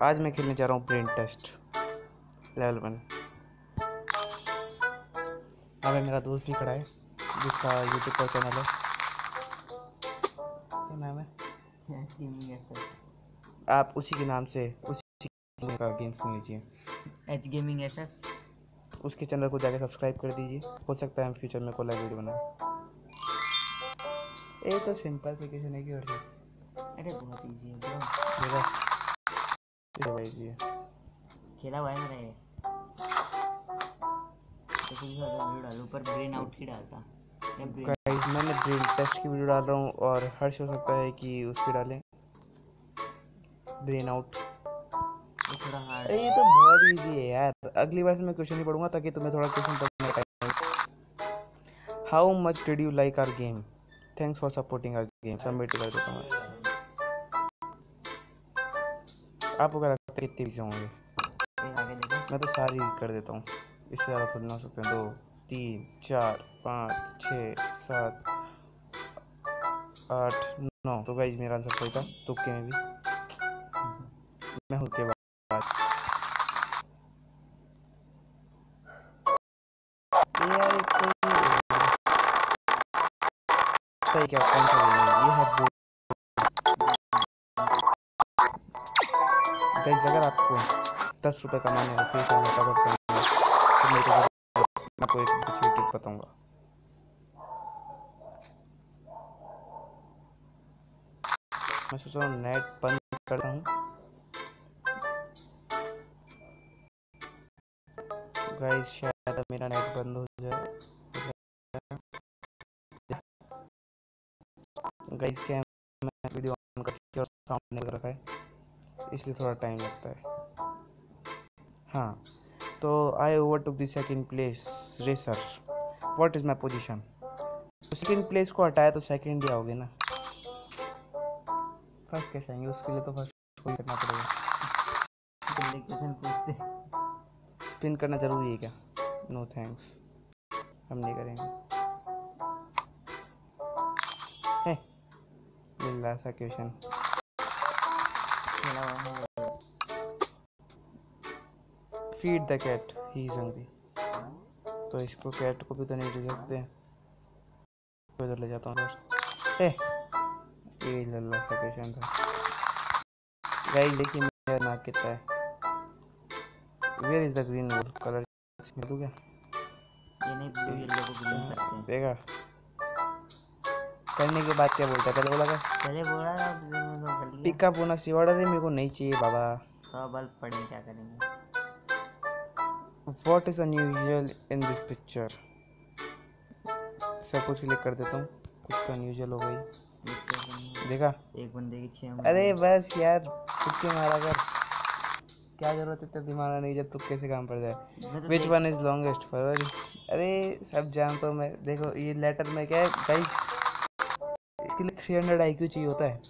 आज मैं खेलने जा रहा हूँ ब्रेन टेस्ट लेवल 1। अब मेरा दोस्त भी खड़ा है जिसका यूट्यूब पर चैनल है। क्या नाम है? आप उसी के नाम से उसी का गेम सुन लीजिए। H gaming SF. उसके चैनल को जाकर सब्सक्राइब कर दीजिए। हो सकता है हम फ्यूचर में कोई वीडियो बनाए। ये तो सिंपल से क्वेश्चन है कि और अरे बहुत इजी है ब्रो। ये भाई जी खेला हुआ है मेरा ये। तो कुछ वीडियो डालूं पर ब्रेन आउट की डालता या ब्रेन। गाइस मैंने ब्रेन टेस्ट की वीडियो डाल रहा हूँ और हर्ष हो सकता है कि उसकी डालें ब्रेन आउट। ये थोड़ा हार्ड अरे है। ये तो बहुत इजी है यार। अगली बार से मैं क्वेश्चन नहीं पढ़ूंगा ताकि तुम्हें थोड़ा क्वेश्चन पढ़ने का time. How much did you like our game? Thanks for supporting our game. Submit कर देता हूँ। आप अगर कितने भी होंगे आगे देखो। मैं तो सारी कर देता हूँ। इससे ज़्यादा थोड़ी ना हो सकते हैं। 2 3 4 5 6 7 8 9। तो गाइस मेरा आंसर सही था तुक्के में भी। मैं हूँ के बाद सही क्या कौन सा गेम है? ये है गाइस अगर आपको 10 रुपये कमाने हैं फ्री फायर में टॉप अप करना है तो मेरे को मैं आपको एक अच्छी टिप बताऊंगा। मैं सोच रहा हूँ नेट बंद करता हूँ। गाइस शायद अब मेरा नेट बंद हो जाए। गाइस क्या मैं वीडियो ऑन करके और सामने रखा है इसलिए थोड़ा टाइम लगता है। हाँ तो I overtook the second place racer. What is my position? Second place को हटाया तो सेकंड ही आओगे ना। फर्स्ट कैसे आएंगे? उसके लिए तो फर्स्ट को करना पड़ेगा। क्वेश्चन पूछते। स्पिन करना जरूरी है क्या? नो थैंक्स हम नहीं करेंगे। मिल रहा था क्वेश्चन। खेला हुआ है। Feed the cat he is hungry. तो इसको कैट को भी तो नहीं दे सकते। इधर ले जाता हूँ फिर। ये लल्ला सा क्वेश्चन था। गाइस देखिए मेरा नाक कितना है। Where is the green wall colour? मैं दूँ क्या? ये नहीं ब्लू येलो को ग्रीन करते हैं। देखा करने के बाद क्या बोलता है? पहले बोला था पहले बोला था तो कर लिया। पिकअप होना सी ऑर्डर है मेरे को नहीं चाहिए बाबा। तो बल्ब पड़े क्या करेंगे? What is unusual in this picture? सब कुछ क्लिक कर देता हूँ। कुछ तो अनयूजुअल हो गई। देखा एक बंदे की 6 अरे उंगलियां। बस यार तुक्के मारा कर। क्या जरूरत है इतना दिमाग नहीं जब तुक्के से काम पड़ जाए। विच वन इज लॉन्गेस्ट फरवरी? अरे सब जानता हूँ मैं। देखो ये लेटर में क्या है गाइस इसके लिए 300 IQ चाहिए होता है।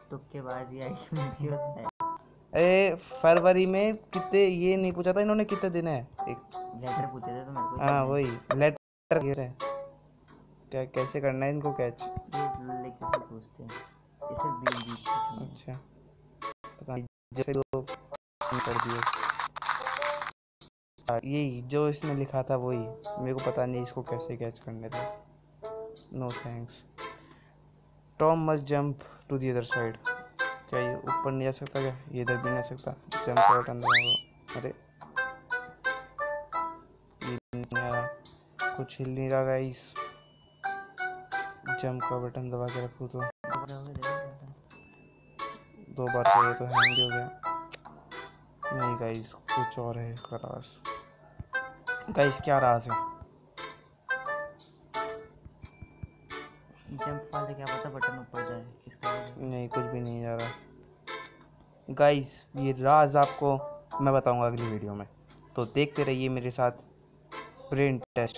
तुक्केबाजी IQ में क्यों होता है? अरे फरवरी में कितने ये नहीं पूछा था इन्होंने कितने दिन है? एक लेटर पूछे थे तो मेरे को। हाँ वही लेटर है। क्या कैसे करना है इनको कैच? ये लेके से पूछते हैं इसे बीच अच्छा पता नहीं जैसे तो कर दिए। यही जो इसमें लिखा था वही मेरे को पता नहीं इसको कैसे कैच करने थे। No thanks. Tom must jump to the other side. क्या ये ऊपर नहीं जा सकता? क्या ये इधर भी नहीं जा सकता? जंप का बटन दबाओ। अरे ये नहीं आ रहा कुछ हिल नहीं रहा गाइस। जंप का बटन दबा के रखूँ तो 2 बार तो ये तो हैंग हो गया। नहीं गाइस कुछ और है इसका राज। गाइस क्या राज है? जंप वाले क्या पता बटन ऊपर जाए किसका? नहीं कुछ भी नहीं जा रहा गाइस। ये राज आपको मैं बताऊंगा अगली वीडियो में। तो देखते रहिए मेरे साथ ब्रेन टेस्ट।